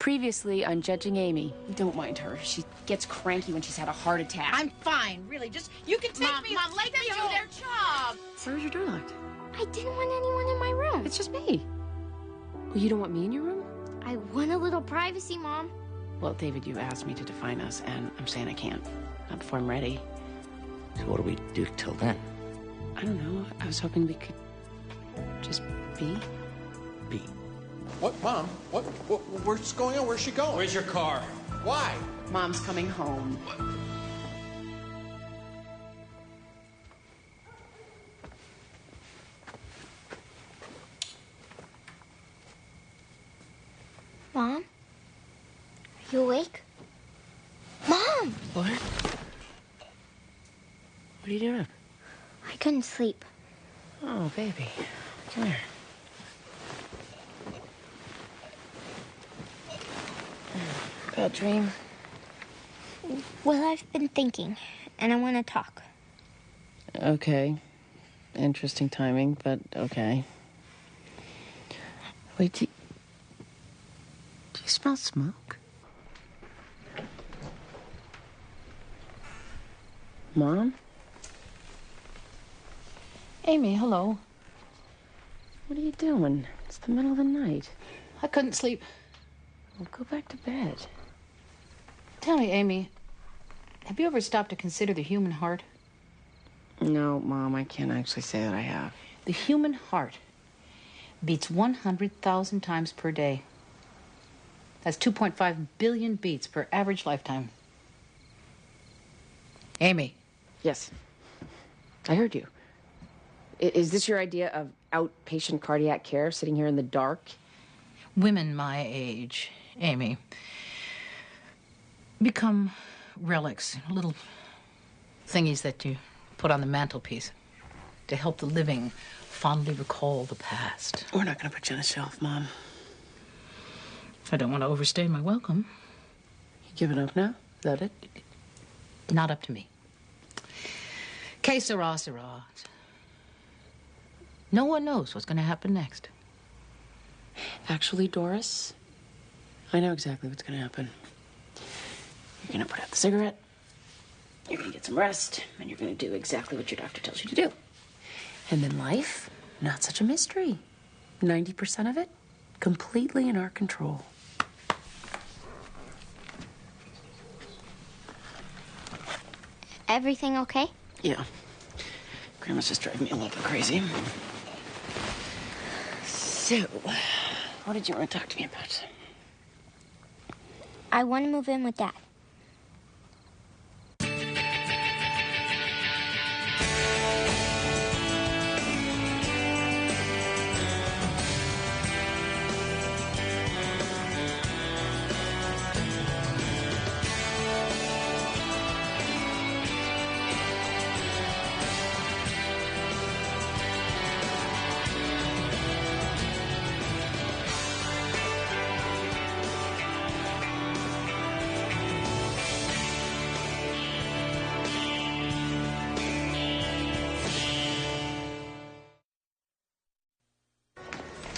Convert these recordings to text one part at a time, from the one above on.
Previously on Judging Amy. Don't mind her. She gets cranky when she's had a heart attack. I'm fine, really. Just, you can take me. Mom, let them do their job. Why was your door locked? I didn't want anyone in my room. It's just me. Well, you don't want me in your room? I want a little privacy, Mom. Well, David, you asked me to define us, and I'm saying I can't. Not before I'm ready. So what do we do till then? I don't know. I was hoping we could just be. Be. What, Mom? What? What's going on? Where's she going? Where's your car? Why? Mom's coming home. Mom? Are you awake? Mom! What? What are you doing? I couldn't sleep. Oh, baby. Come here. Bad dream? Well, I've been thinking, and I want to talk. Okay. Interesting timing, but okay. Wait, do you smell smoke? Mom? Amy, hello. What are you doing? It's the middle of the night. I couldn't sleep. Well, go back to bed. Tell me, Amy, have you ever stopped to consider the human heart? No, Mom, I can't actually say that I have. The human heart beats 100,000 times per day. That's 2.5 billion beats per average lifetime. Amy. Yes. I heard you. Is this your idea of outpatient cardiac care, sitting here in the dark? Women my age, Amy, become relics, little thingies that you put on the mantelpiece to help the living fondly recall the past. We're not going to put you on a shelf, Mom. I don't want to overstay my welcome. You giving up now? Is that it? Not up to me. Que sera, sera. No one knows what's going to happen next. Actually, Doris, I know exactly what's going to happen. You're going to put out the cigarette, you're going to get some rest, and you're going to do exactly what your doctor tells you to do. And then life, not such a mystery. 90% of it, completely in our control. Everything okay? Yeah. Grandma's just driving me a little bit crazy. So, what did you want to talk to me about? I want to move in with Dad.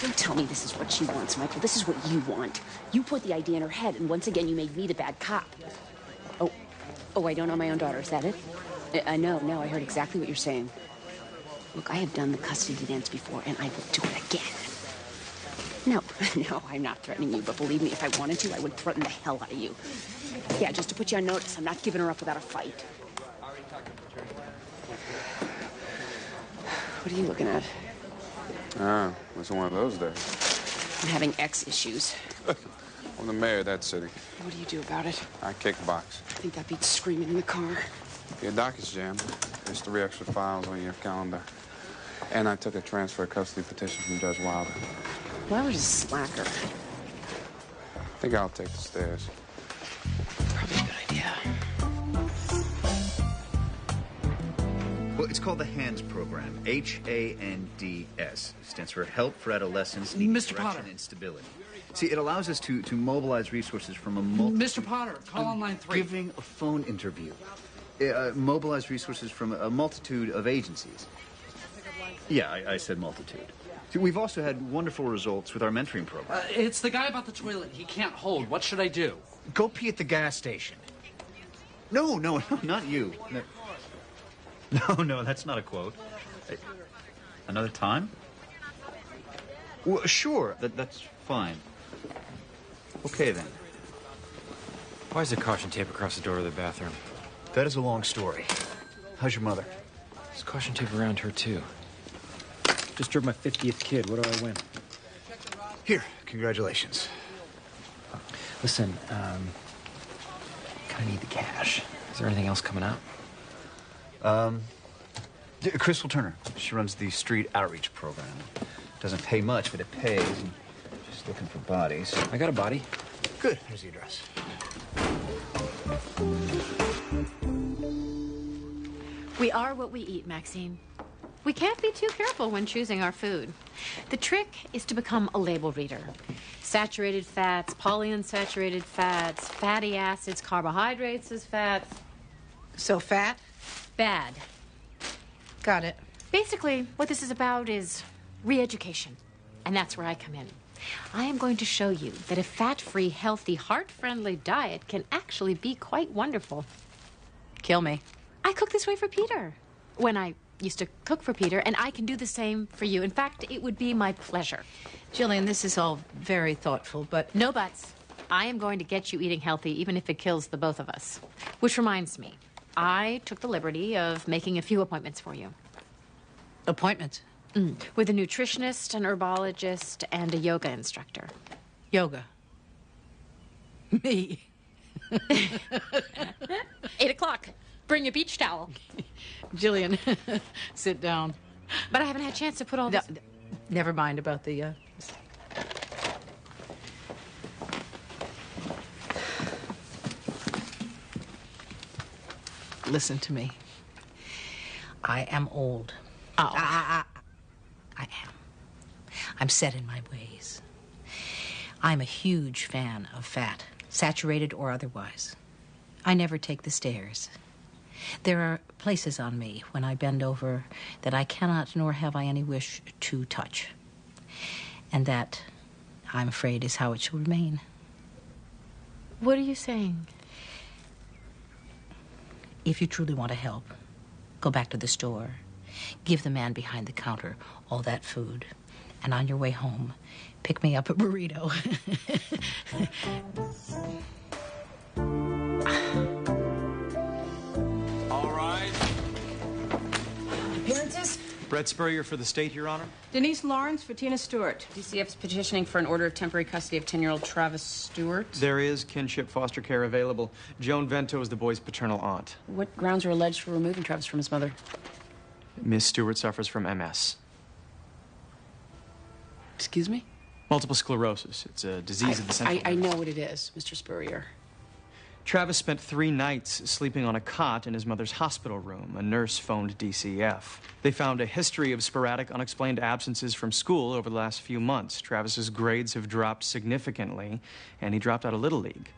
Don't tell me this is what she wants, Michael. This is what you want. You put the idea in her head, and once again, you made me the bad cop. Oh, I don't know my own daughter. Is that it? No, I heard exactly what you're saying. Look, I have done the custody dance before, and I will do it again. No, I'm not threatening you, but believe me, if I wanted to, I would threaten the hell out of you. Yeah, just to put you on notice, I'm not giving her up without a fight. What are you looking at? It's one of those days. I'm having X issues. I'm the mayor of that city. What do you do about it? I kickbox. I think that beats screaming in the car. Your docket's jammed. There's 3 extra files on your calendar. And I took a transfer custody petition from Judge Wilder. Well, was a slacker. I think I'll take the stairs. Probably a good idea. Well, it's called the HANDS program. HANDS. Stands for Help for Adolescents Needing Mr. Direction Potter. and Stability. See, it allows us to mobilize resources from a multitude... Mr. Potter, call on line 3. Giving a phone interview. Mobilize resources from a multitude of agencies. Yeah, I said multitude. We've also had wonderful results with our mentoring program. It's the guy about the toilet he can't hold. What should I do? Go pee at the gas station. No, not you. No, that's not a quote. Another time? Well, sure, that's fine. Okay, then. Why is there caution tape across the door of the bathroom? That is a long story. How's your mother? There's caution tape around her, too. Just drove my 50th kid. What do I win? Here, congratulations. Listen, kind of need the cash. Is there anything else coming out? Crystal Turner. She runs the street outreach program. Doesn't pay much, but it pays. And she's looking for bodies. I got a body. Good. Here's the address. We are what we eat, Maxine. We can't be too careful when choosing our food. The trick is to become a label reader. Saturated fats, polyunsaturated fats, fatty acids, carbohydrates as fats. So fat? Bad. Got it. Basically, what this is about is re-education. And that's where I come in. I am going to show you that a fat-free, healthy, heart-friendly diet can actually be quite wonderful. Kill me. I cook this way for Peter. When I used to cook for Peter, and I can do the same for you. In fact, it would be my pleasure. Jillian, this is all very thoughtful, but... No buts. I am going to get you eating healthy, even if it kills the both of us. Which reminds me, I took the liberty of making a few appointments for you. Appointments? With a nutritionist, an herbologist, and a yoga instructor. Yoga. Me. 8 o'clock. Bring a beach towel. Jillian, sit down. But I haven't had a chance to put all this... Never mind about the, Listen to me. I am old. Oh. I am. I'm set in my ways. I'm a huge fan of fat, saturated or otherwise. I never take the stairs. There are places on me when I bend over that I cannot nor have I any wish to touch. And that, I'm afraid, is how it shall remain. What are you saying? If you truly want to help, go back to the store. Give the man behind the counter all that food. And on your way home, pick me up a burrito. All right. Appearances? Brett Spurrier for the state, Your Honor. Denise Lawrence for Tina Stewart. DCF's petitioning for an order of temporary custody of 10-year-old Travis Stewart. There is kinship foster care available. Joan Vento is the boy's paternal aunt. What grounds are alleged for removing Travis from his mother? Miss Stewart suffers from MS. Excuse me? Multiple sclerosis. It's a disease of the central I know what it is, Mr. Spurrier. Travis spent 3 nights sleeping on a cot in his mother's hospital room. A nurse phoned DCF. They found a history of sporadic, unexplained absences from school over the last few months. Travis's grades have dropped significantly, and he dropped out of Little League.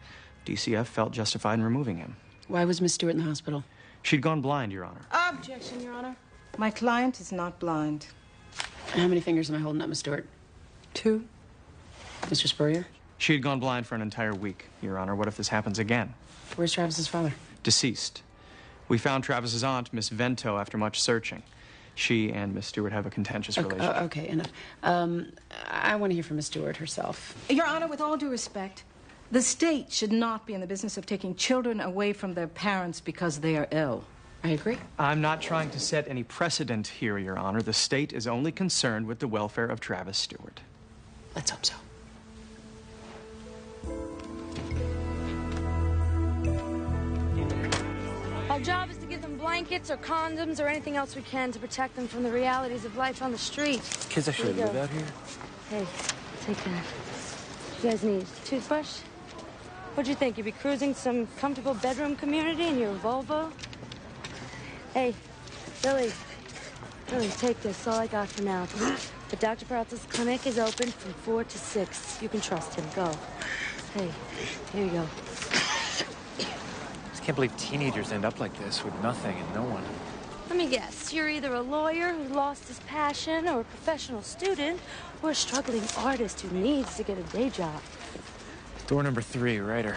DCF felt justified in removing him. Why was Miss Stewart in the hospital? She'd gone blind, Your Honor. Objection, Your Honor. My client is not blind. How many fingers am I holding up, Miss Stewart? 2. Mr. Spurrier? She had gone blind for an entire week, Your Honor. What if this happens again? Where's Travis's father? Deceased. We found Travis's aunt, Miss Vento, after much searching. She and Miss Stewart have a contentious relationship. Okay, enough. I want to hear from Miss Stewart herself. Your Honor, with all due respect, the state should not be in the business of taking children away from their parents because they are ill. I agree. I'm not trying to set any precedent here, Your Honor. The state is only concerned with the welfare of Travis Stewart. Let's hope so. Our job is to give them blankets or condoms or anything else we can to protect them from the realities of life on the street. Kids actually live out here? Hey, take that. What you guys need? Toothbrush? What'd you think? You'd be cruising some comfortable bedroom community in your Volvo? Hey, Billy, take this. That's all I got for now. But Dr. Peralta's clinic is open from 4 to 6. You can trust him. Go. Hey, here you go. I can't believe teenagers end up like this with nothing and no one. Let me guess. You're either a lawyer who lost his passion, or a professional student, or a struggling artist who needs to get a day job. Door number 3, writer.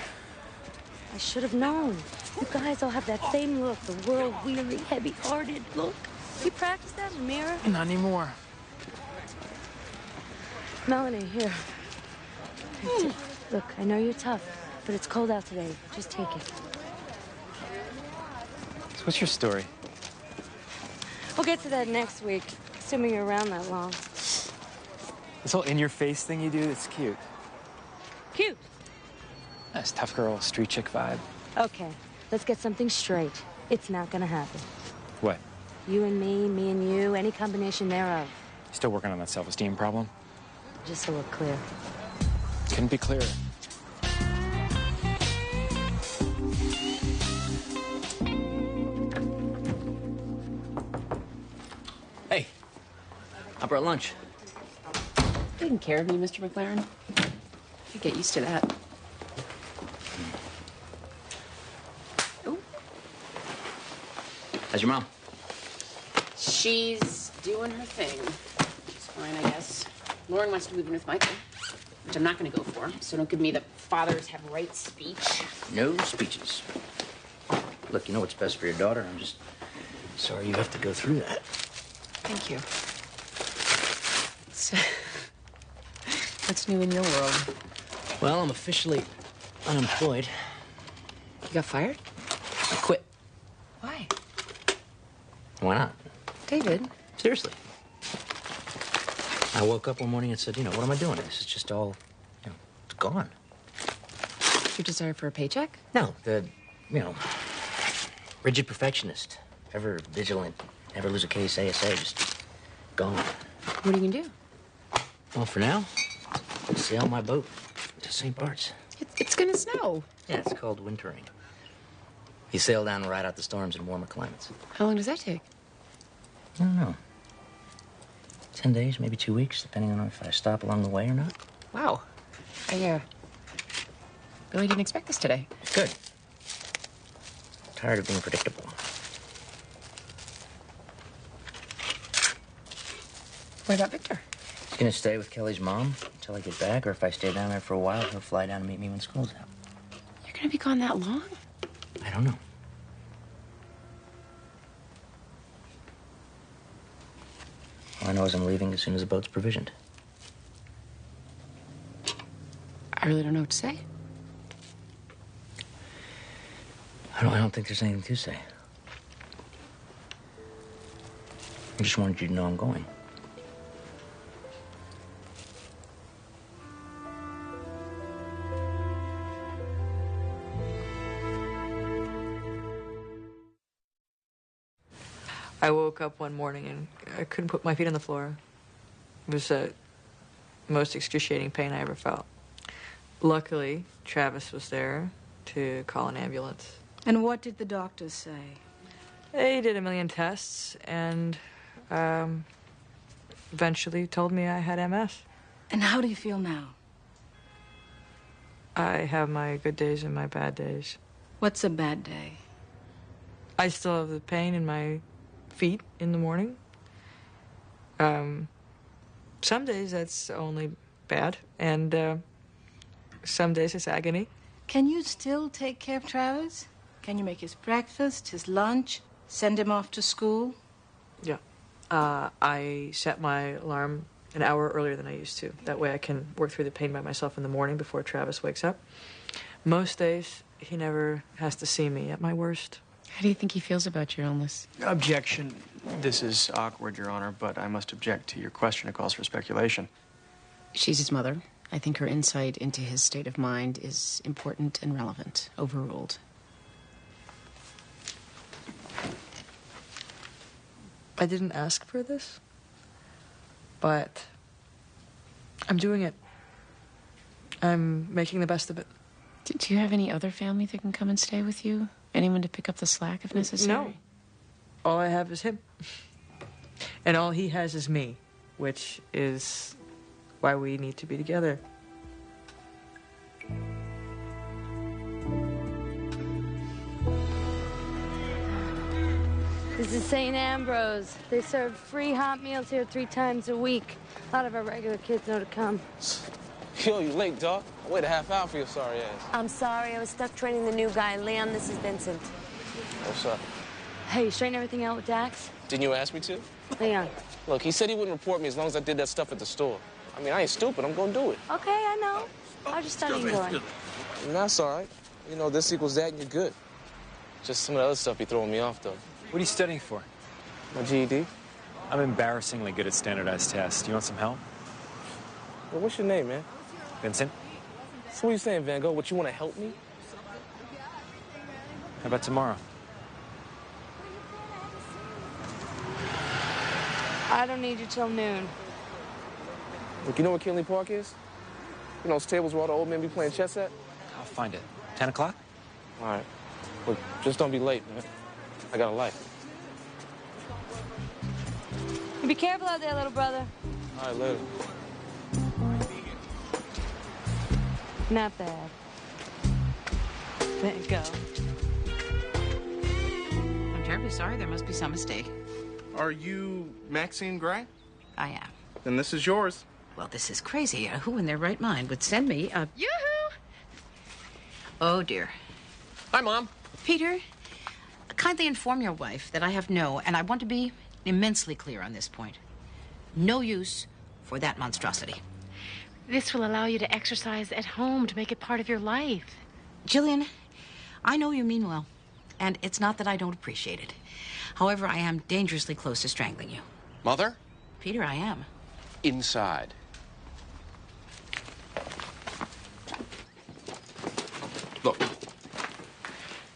I should have known. You guys all have that same look, the world-weary, heavy-hearted look. You practice that in the mirror? Not anymore. Melanie, here. Look, I know you're tough, but it's cold out today. Just take it. So what's your story? We'll get to that next week, assuming you're around that long. This whole in-your-face thing you do, it's cute. Cute. Nice tough girl, street chick vibe. Okay, let's get something straight. It's not gonna happen. What? You and me and you, any combination thereof. Still working on that self-esteem problem? Just so we're clear. Couldn't be clearer. Hey, I brought lunch. Taking care of me, Mr. McLaren. You get used to that. How's your mom? She's doing her thing. She's fine, I guess. Lauren wants to move in with Michael, which I'm not going to go for, so don't give me the fathers have rights speech. No speeches. Look, you know what's best for your daughter. I'm just sorry you have to go through that. Thank you. So, what's new in your world? Well, I'm officially unemployed. You got fired? I quit. Why? Why not? David. Seriously. I woke up one morning and said, you know, what am I doing? This is just all, you know, it's gone. Your desire for a paycheck? No, rigid perfectionist, ever vigilant, never lose a case, ASA, just gone. What are you gonna do? Well, for now, sail my boat to St. Bart's. It's gonna snow. Yeah, it's called wintering. You sail down and ride out the storms in warmer climates. How long does that take? I don't know. 10 days, maybe 2 weeks, depending on if I stop along the way or not. Wow. I really didn't expect this today. Good. Tired of being predictable. What about Victor? He's gonna stay with Kelly's mom until I get back, or if I stay down there for a while, he'll fly down and meet me when school's out. You're gonna be gone that long? I don't know. All I know is I'm leaving as soon as the boat's provisioned. I really don't know what to say. I don't think there's anything to say. I just wanted you to know I'm going. I woke up one morning and I couldn't put my feet on the floor. It was the most excruciating pain I ever felt. Luckily, Travis was there to call an ambulance. And what did the doctors say? They did a million tests and eventually told me I had MS. And how do you feel now? I have my good days and my bad days. What's a bad day? I still have the pain in my feet in the morning. Some days that's only bad, and some days it's agony. Can you still take care of Travis? Can you make his breakfast, his lunch, send him off to school? Yeah. I set my alarm an hour earlier than I used to. That way I can work through the pain by myself in the morning before Travis wakes up. Most days, he never has to see me at my worst. How do you think he feels about your illness? Objection. This is awkward, Your Honor, but I must object to your question. It calls for speculation. She's his mother. I think her insight into his state of mind is important and relevant. Overruled. I didn't ask for this, but I'm doing it. I'm making the best of it. Do you have any other family that can come and stay with you? Anyone to pick up the slack if necessary? No. All I have is him. And all he has is me, which is why we need to be together. This is St. Ambrose. They serve free hot meals here 3 times a week. A lot of our regular kids know to come. Yo, you late, dog. I waited a half hour for your sorry ass. I'm sorry, I was stuck training the new guy. Leon, this is Vincent. What's up? Hey, you straighten everything out with Dax? Didn't you ask me to? Leon. Look, he said he wouldn't report me as long as I did that stuff at the store. I mean, I ain't stupid. I'm gonna do it. Okay, I know. How's your studying going? That's all right. You know, this equals that and you're good. Just some of the other stuff be throwing me off, though. What are you studying for? My GED. I'm embarrassingly good at standardized tests. Do you want some help? Well, what's your name, man? Vincent? So what are you saying, Van Gogh? What, you want to help me? How about tomorrow? I don't need you till noon. Look, you know where Kinley Park is? You know those tables where all the old men be playing chess at? I'll find it. 10 o'clock? All right. Look, just don't be late, man. I got a life. Be careful out there, little brother. All right, later. Not bad. Thank God. I'm terribly sorry. There must be some mistake. Are you Maxine Gray? I am. Then this is yours. Well, this is crazy. Who in their right mind would send me a... Yoo-hoo! Oh, dear. Hi, Mom. Peter, kindly inform your wife that I have no, and I want to be immensely clear on this point, no use for that monstrosity. This will allow you to exercise at home to make it part of your life. Jillian, I know you mean well, and it's not that I don't appreciate it. However, I am dangerously close to strangling you. Mother? Peter, I am. Inside. Look,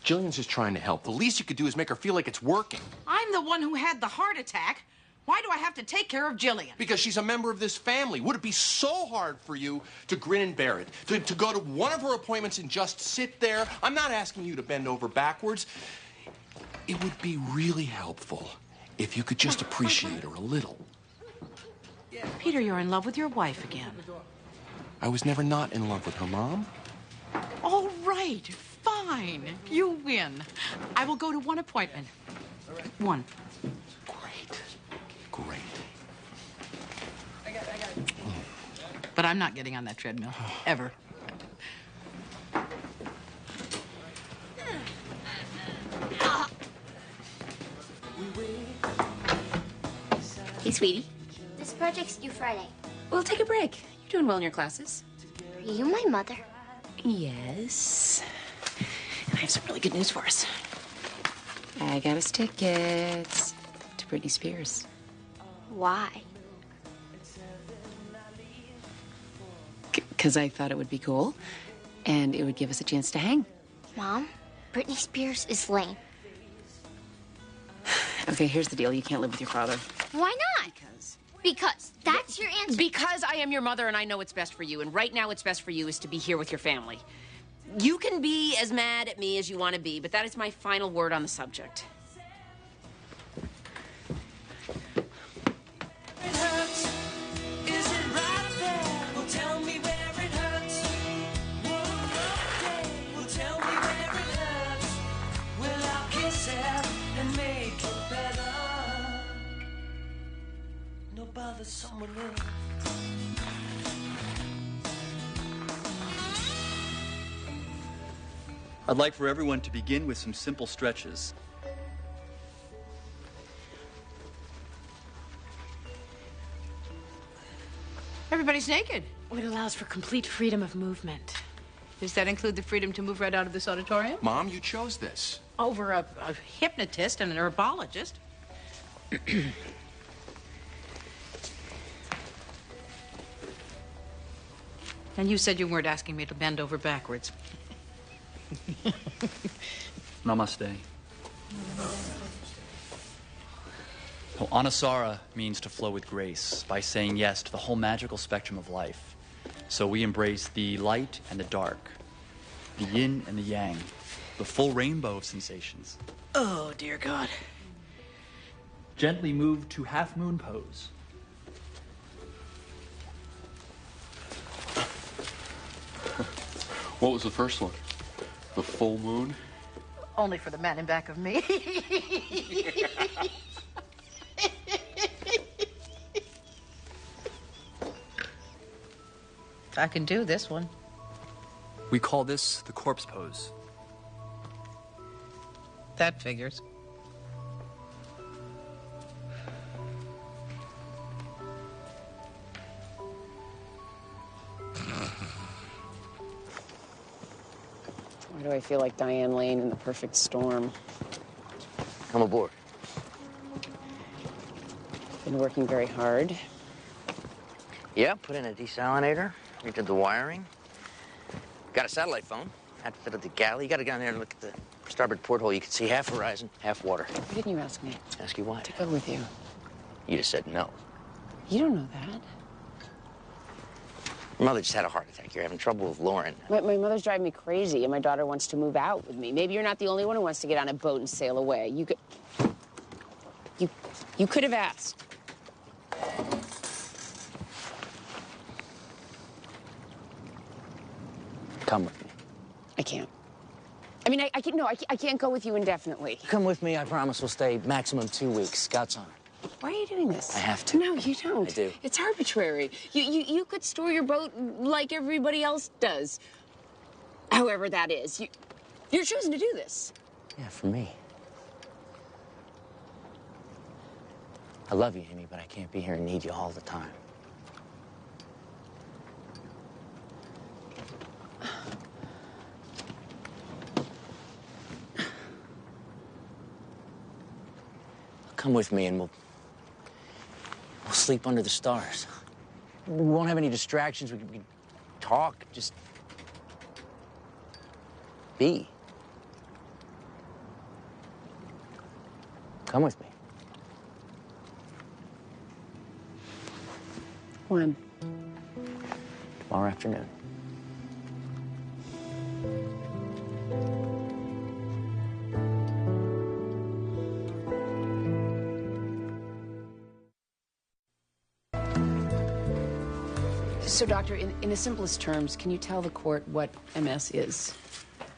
Jillian's just trying to help. The least you could do is make her feel like it's working. I'm the one who had the heart attack. Why do I have to take care of Jillian? Because she's a member of this family. Would it be so hard for you to grin and bear it? To go to one of her appointments and just sit there? I'm not asking you to bend over backwards. It would be really helpful if you could just appreciate her a little. Peter, you're in love with your wife again. I was never not in love with her, Mom. All right, fine. You win. I will go to one appointment. One. Great. But I'm not getting on that treadmill, ever. Hey, sweetie. This project's due Friday. We'll take a break. You're doing well in your classes. Are you my mother? Yes. And I have some really good news for us. I got us tickets to Britney Spears. Why? Because I thought it would be cool, and it would give us a chance to hang. Mom, Britney Spears is lame. Okay, here's the deal. You can't live with your father. Why not? Because that's your answer. Because I am your mother and I know what's best for you. And right now what's best for you is to be here with your family. You can be as mad at me as you want to be, but that is my final word on the subject. Bother someone else. I'd like for everyone to begin with some simple stretches. Everybody's naked. It allows for complete freedom of movement. Does that include the freedom to move right out of this auditorium? Mom, you chose this. Over a hypnotist and an herbologist. And you said you weren't asking me to bend over backwards. Namaste. Well, Anusara means to flow with grace by saying yes to the whole magical spectrum of life. So we embrace the light and the dark, the yin and the yang, the full rainbow of sensations. Oh, dear God. Gently move to half moon pose. What was the first one? The full moon? Only for the man in back of me. I can do this one. We call this the corpse pose. That figures. Why do I feel like Diane Lane in The Perfect Storm? Come aboard. Been working very hard. Yeah, put in a desalinator, redid the wiring. Got a satellite phone. Had to fit at the galley. You gotta go down there and look at the starboard porthole. You can see half horizon, half water. Why didn't you ask me? Ask you why? To go with you. You just said no. You don't know that. Your mother just had a heart attack. You're having trouble with Lauren. My mother's driving me crazy, and my daughter wants to move out with me. Maybe you're not the only one who wants to get on a boat and sail away. You could have asked. Come with me. I can't. I mean, I can't. No, I can't go with you indefinitely. Come with me. I promise we'll stay maximum 2 weeks. Scout's honor. Why are you doing this? I have to. No, you don't. I do. It's arbitrary. You could store your boat like everybody else does. However that is. You're choosing to do this. Yeah, for me. I love you, Amy, but I can't be here and need you all the time. Come with me and we'll sleep under the stars. We won't have any distractions. We can talk, just be. Come with me. When? Tomorrow afternoon. So, Doctor, in the simplest terms, can you tell the court what MS is?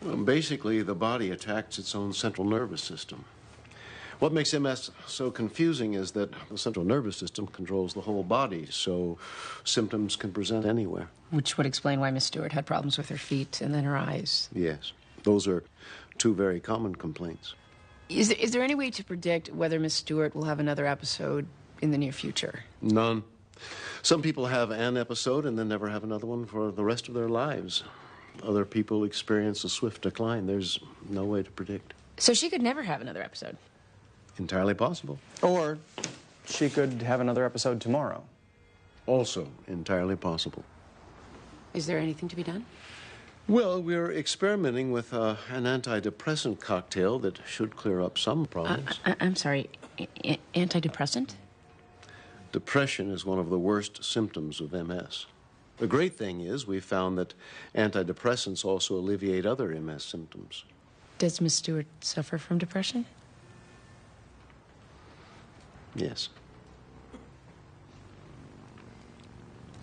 Well, basically, the body attacks its own central nervous system. What makes MS so confusing is that the central nervous system controls the whole body, so symptoms can present anywhere. Which would explain why Miss Stewart had problems with her feet and then her eyes. Yes, those are two very common complaints. Is there any way to predict whether Miss Stewart will have another episode in the near future? None. Some people have an episode and then never have another one for the rest of their lives. Other people experience a swift decline. There's no way to predict. So she could never have another episode? Entirely possible. Or she could have another episode tomorrow. Also entirely possible. Is there anything to be done? Well, we're experimenting with an antidepressant cocktail that should clear up some problems. I'm sorry, antidepressant? Depression is one of the worst symptoms of MS. The great thing is we found that antidepressants also alleviate other MS symptoms. Does Miss Stewart suffer from depression? Yes.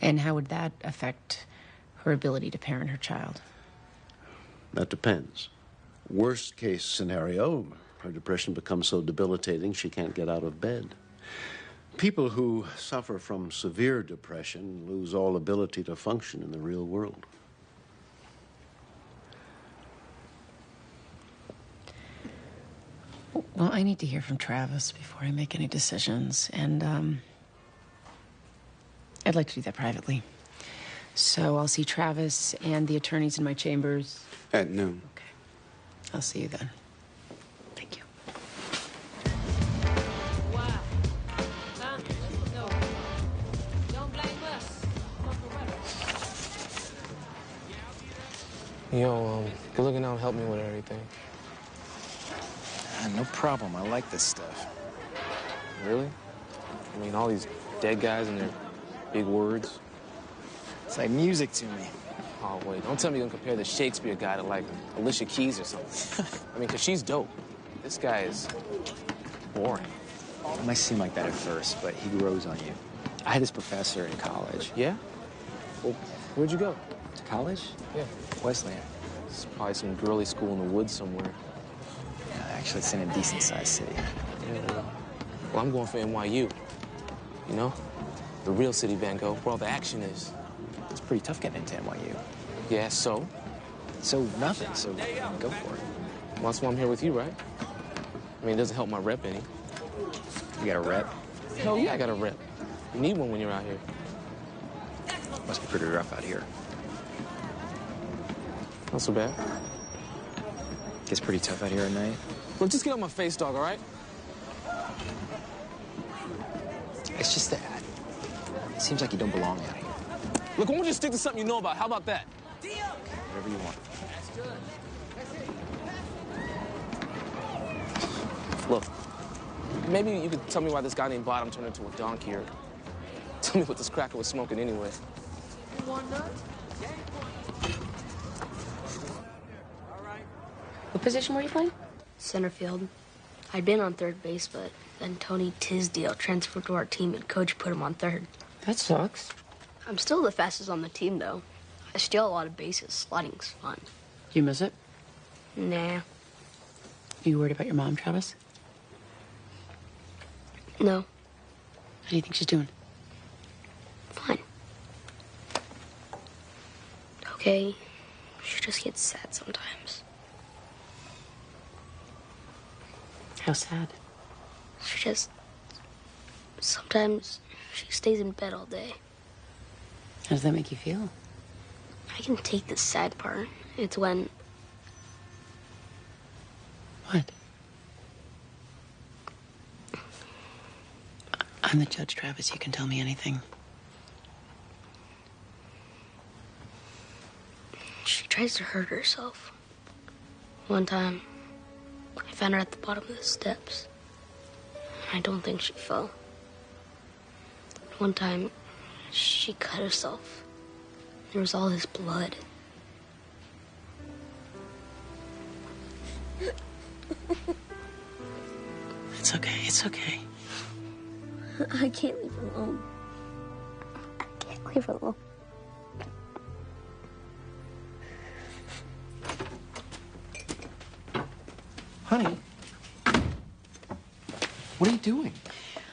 And how would that affect her ability to parent her child? That depends. Worst case scenario, her depression becomes so debilitating she can't get out of bed. People who suffer from severe depression lose all ability to function in the real world. Well, I need to hear from Travis before I make any decisions, and I'd like to do that privately. So I'll see Travis and the attorneys in my chambers. At noon. Okay. I'll see you then. Thank you. Yo, good looking out and help me with everything. No problem. I like this stuff. Really? I mean, all these dead guys and their big words. It's like music to me. Oh, wait, don't tell me you're gonna compare the Shakespeare guy to, like, Alicia Keys or something. I mean, 'cause she's dope. This guy is boring. It might seem like that at first, but he grows on you. I had this professor in college. Yeah? Well, where'd you go? To college? Yeah. Wesleyan. It's probably some girly school in the woods somewhere. Actually, it's in a decent-sized city. Yeah, well, I'm going for NYU. You know? The real city, Van Gogh, where all the action is. It's pretty tough getting into NYU. Yeah, so? So nothing, so go for it. Well, that's why I'm here with you, right? I mean, it doesn't help my rep any. You got a rep? Hell yeah, I got a rep. You need one when you're out here. Must be pretty rough out here. Not so bad. Gets pretty tough out here at night. Look, just get on my face, dog, all right? It's just that it seems like you don't belong out here. Look, why don't you stick to something you know about? How about that? Whatever you want. Look, maybe you could tell me why this guy named Bottom turned into a donkey, or tell me what this cracker was smoking anyway. What position were you playing? Center field. I'd been on third base, but then Tony Tisdale transferred to our team and coach put him on third. That sucks. I'm still the fastest on the team, though. I steal a lot of bases. Sliding's fun. You miss it? Nah. Are you worried about your mom, Travis? No. How do you think she's doing? Fine. Okay. She just gets sad sometimes. How sad? She just... Sometimes she stays in bed all day. How does that make you feel? I can take the sad part. It's when... What? I'm the judge, Travis. You can tell me anything. She tries to hurt herself. One time, I found her at the bottom of the steps. I don't think she fell. One time, she cut herself. There was all this blood. It's okay. It's okay. I can't leave her alone. I can't leave her alone. Honey, what are you doing?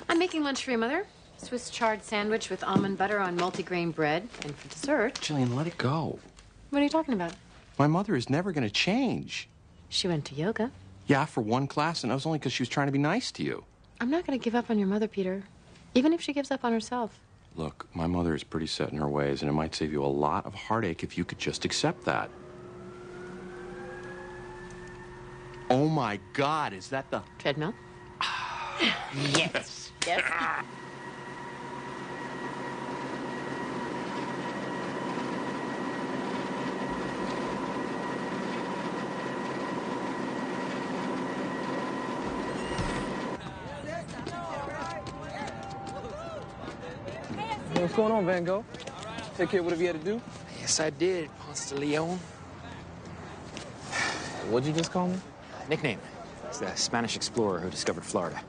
I'm making lunch for your mother. Swiss chard sandwich with almond butter on multigrain bread. And for dessert... Jillian, let it go. What are you talking about? My mother is never going to change. She went to yoga. Yeah, for one class, and that was only because she was trying to be nice to you. I'm not going to give up on your mother, Peter. Even if she gives up on herself. Look, my mother is pretty set in her ways, and it might save you a lot of heartache if you could just accept that. Oh, my God, is that the... Treadmill? Yes. Yes. Hey, what's going on, Van Gogh? Take care of whatever you had to do? Yes, I did, Ponce de Leon. What'd you just call me? Nickname. It's the Spanish explorer who discovered Florida.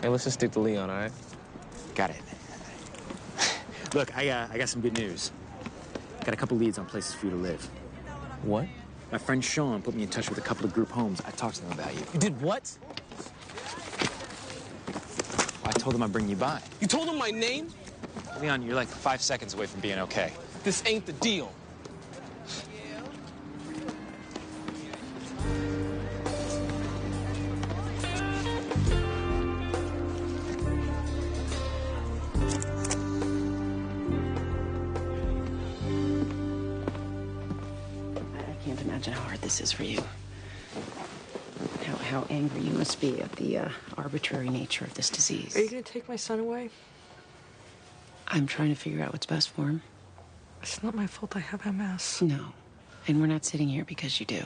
Hey, let's just stick to Leon, all right? Got it. Look, I got some good news. Got a couple leads on places for you to live. What? My friend Sean put me in touch with a couple of group homes. I talked to them about you. You did what? I told them I'd bring you by. You told him my name? Leon, you're like 5 seconds away from being okay. This ain't the deal. I can't imagine how hard this is for you. How angry you must be at the arbitrary nature of this disease. Are you going to take my son away? I'm trying to figure out what's best for him. It's not my fault I have MS. No. And we're not sitting here because you do.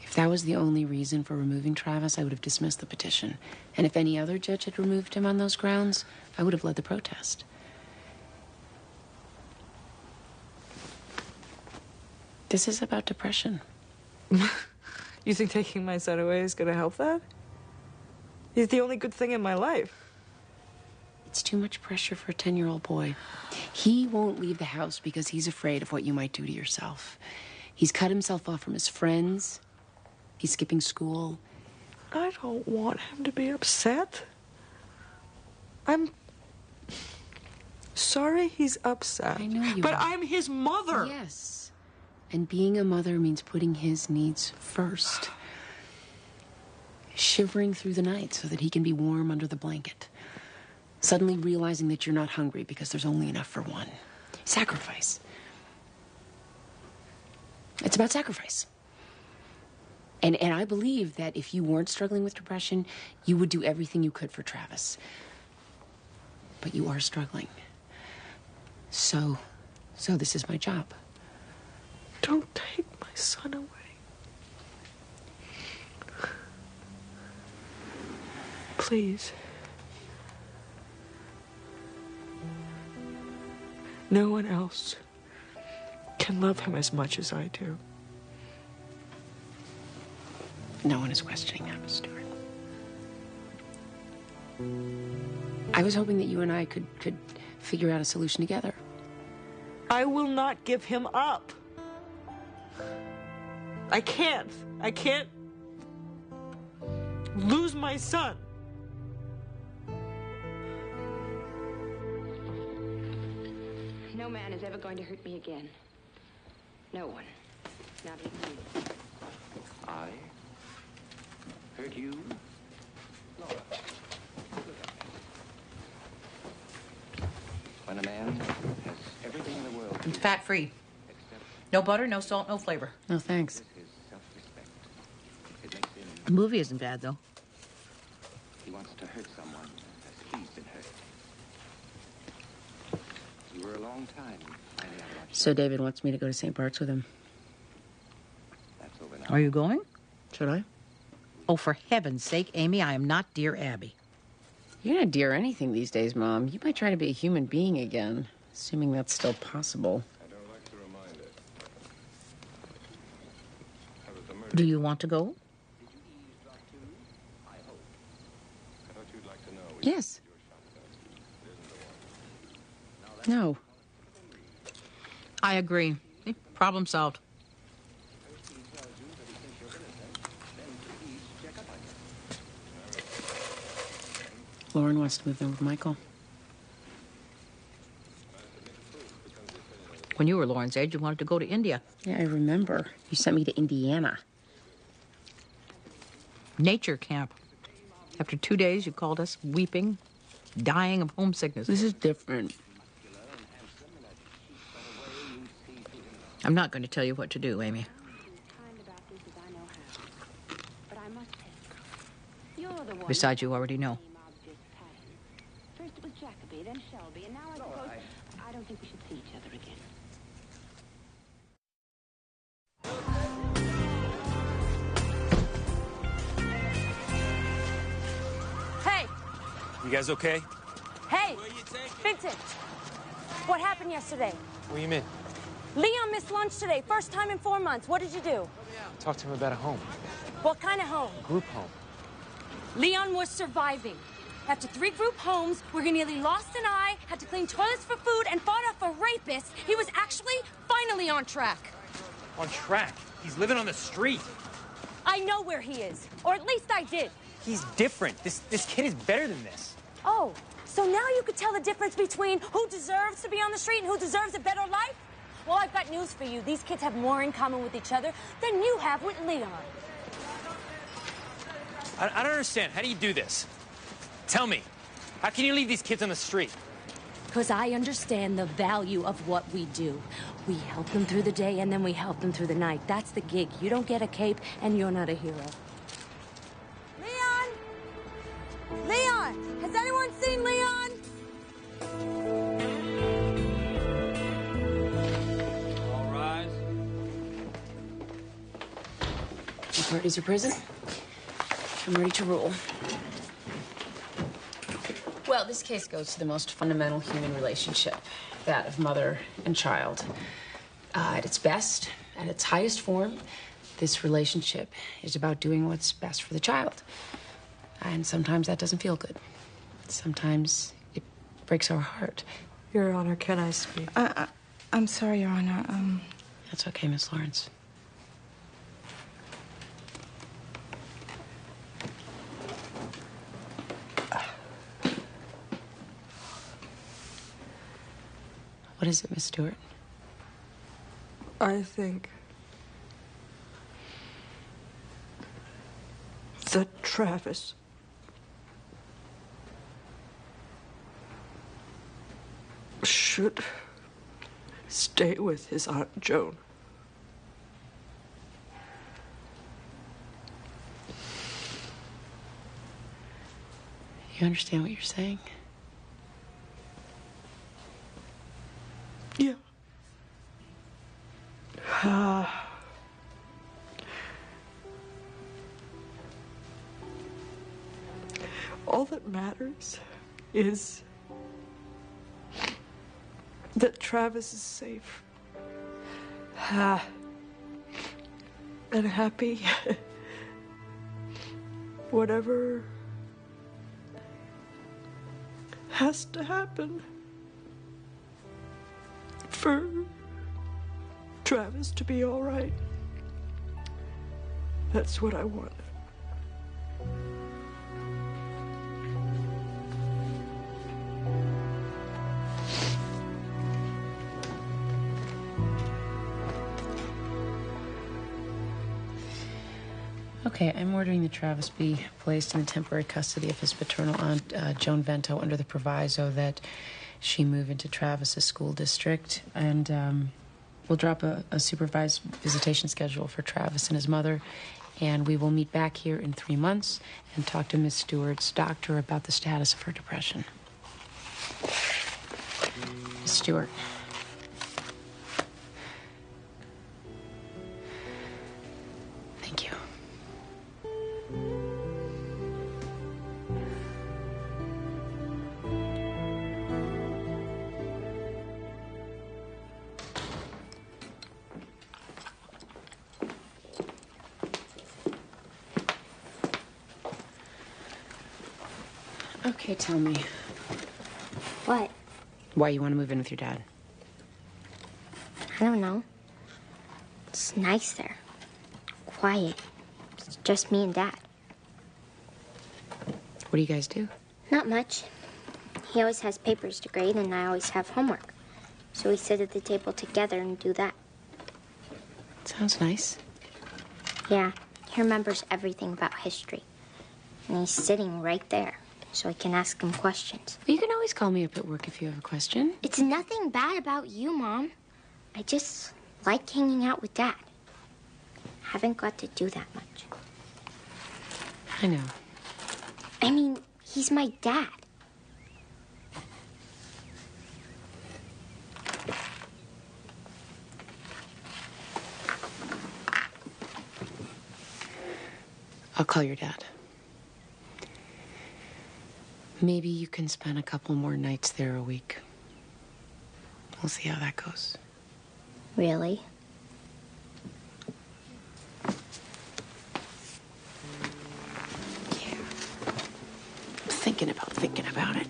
If that was the only reason for removing Travis, I would have dismissed the petition. And if any other judge had removed him on those grounds, I would have led the protest. This is about depression. You think taking my son away is going to help that? He's the only good thing in my life. It's too much pressure for a 10-year-old boy. He won't leave the house because he's afraid of what you might do to yourself. He's cut himself off from his friends. He's skipping school. I don't want him to be upset. I'm sorry he's upset. I know you But are. I'm his mother. Yes. And being a mother means putting his needs first. Shivering through the night so that he can be warm under the blanket. Suddenly realizing that you're not hungry because there's only enough for one. Sacrifice. It's about sacrifice. And I believe that if you weren't struggling with depression, you would do everything you could for Travis. But you are struggling. So this is my job. Don't take my son away. Please. No one else can love him as much as I do. No one is questioning that, Miss Stewart. I was hoping that you and I could figure out a solution together. I will not give him up. I can't lose my son. No man is ever going to hurt me again. No one. Not even you. I hurt you? Laura, look at me. When a man has everything in the world... It's fat-free. No butter, no salt, no flavor. No, thanks. The movie isn't bad, though. He wants to hurt someone as he's been hurt. You were a long time finding out about So David wants me to go to St. Bart's with him. That's over now. Are you going? Should I? Oh, for heaven's sake, Amy, I am not Dear Abby. You're not dear anything these days, Mom. You might try to be a human being again, assuming that's still possible. I don't like to remind it. Do you want to go? I thought you'd like to know. Yes. No. I agree. Problem solved. Lauren wants to move in with Michael. When you were Lauren's age, you wanted to go to India. Yeah, I remember. You sent me to Indiana. Nature camp. After 2 days, you called us weeping, dying of homesickness. This is different. I'm not going to tell you what to do, Amy. Besides, you already know. First it was Jacoby, then Shelby, and now I suppose... I don't think we should see each other again. Hey! You guys okay? Hey! Vincent! What happened yesterday? What do you mean? Leon missed lunch today. First time in 4 months. What did you do? Talk to him about a home. What kind of home? Group home. Leon was surviving. After 3 group homes, where he nearly lost an eye, had to clean toilets for food, and fought off a rapist, he was actually finally on track. On track? He's living on the street. I know where he is. Or at least I did. He's different. This kid is better than this. Oh, so now you could tell the difference between who deserves to be on the street and who deserves a better life? Well, I've got news for you. These kids have more in common with each other than you have with Leon. I don't understand. How do you do this? Tell me. How can you leave these kids on the street? Because I understand the value of what we do. We help them through the day, and then we help them through the night. That's the gig. You don't get a cape, and you're not a hero. Leon! Leon! Has anyone seen Leon? All rise. Is your prison? I'm ready to rule. Well, this case goes to the most fundamental human relationship, that of mother and child. At its best, at its highest form, this relationship is about doing what's best for the child. And sometimes that doesn't feel good. Sometimes it breaks our heart. Your Honor, can I speak? I'm sorry, Your Honor. That's okay, Miss Lawrence. What is it, Miss Stewart? I think that Travis should stay with his Aunt Joan. You understand what you're saying? Yeah. All that matters is that Travis is safe and happy. Whatever has to happen for Travis to be all right. That's what I want. Okay, I'm ordering that Travis be placed in the temporary custody of his paternal aunt, Joan Vento, under the proviso that she move into Travis's school district. And we'll drop a supervised visitation schedule for Travis and his mother. And we will meet back here in 3 months and talk to Miss Stewart's doctor about the status of her depression. Miss Stewart. Thank you. Okay, tell me. What? Why you want to move in with your dad? I don't know. It's nice there. Quiet. It's just me and Dad. What do you guys do? Not much. He always has papers to grade, and I always have homework. So we sit at the table together and do that. Sounds nice. Yeah, he remembers everything about history. And he's sitting right there, so I can ask him questions. You can always call me up at work if you have a question. It's nothing bad about you, Mom. I just like hanging out with Dad. Haven't got to do that much. I know. I mean, he's my dad. I'll call your dad. Maybe you can spend a couple more nights there a week. We'll see how that goes. Really? Yeah. Thinking about it.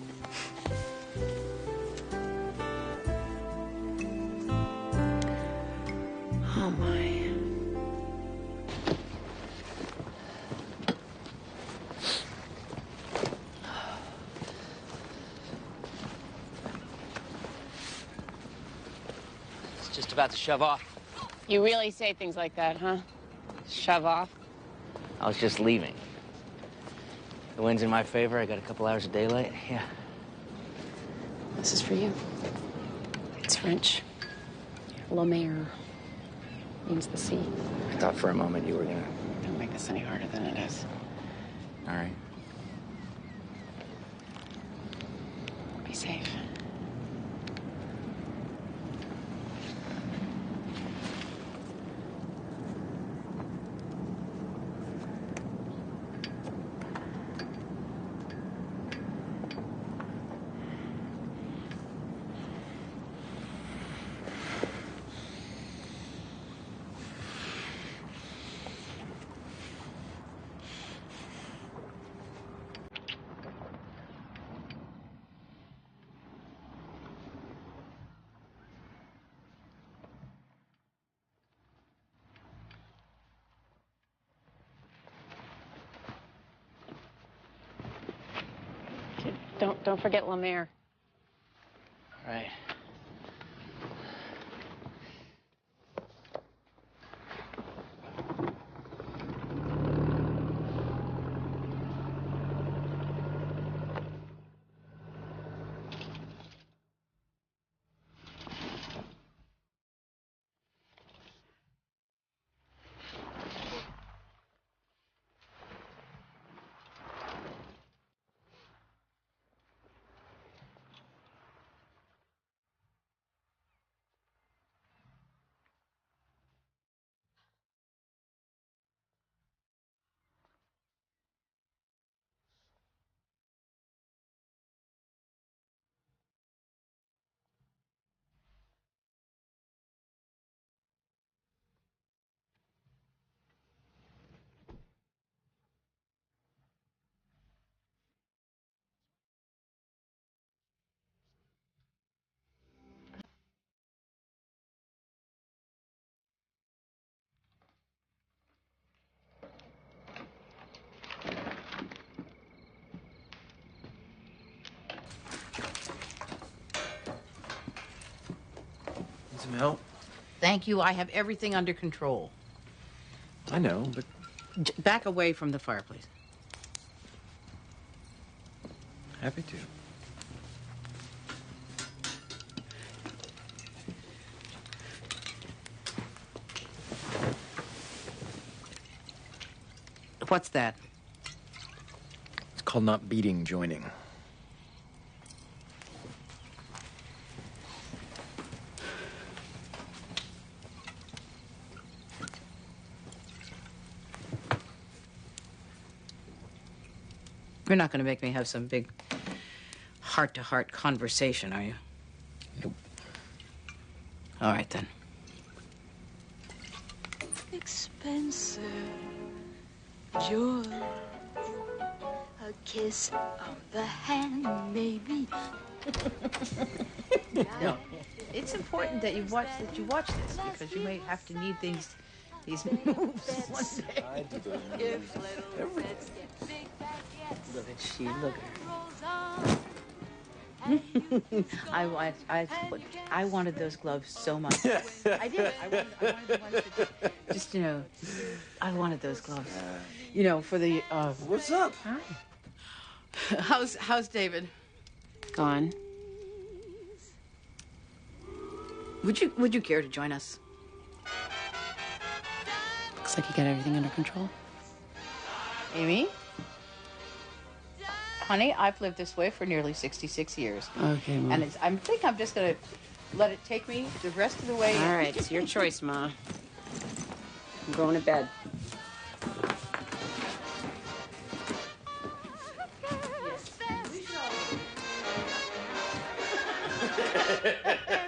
Oh, my. Just about to shove off. You really say things like that, huh? Shove off? I was just leaving. The wind's in my favor. I got a couple hours of daylight. Yeah. This is for you. It's French. La mer means the sea. I thought for a moment you were gonna... Don't make this any harder than it is. All right. Be safe. Don't forget La Mer. All right. help? Thank you. I have everything under control. I know, but... Back away from the fireplace. Happy to. What's that? It's called not beating joining. You're not going to make me have some big heart-to-heart conversation, are you? Nope. All right, then. Expensive joy, a kiss of the hand, maybe. No, it's important that you watch this because you may have to need these moves one day. I do those moves every day. Look at she, look at her. I wanted those gloves so much. I did. I wanted the ones that just, you know, I wanted those gloves. You know, for the What's up? Hi. How's David? Gone. Would you care to join us? Looks like you got everything under control. Amy? Honey, I've lived this way for nearly 66 years. Okay, Ma. And I think I'm just going to let it take me the rest of the way. All right, it's your choice, Ma. I'm going to bed. Yes.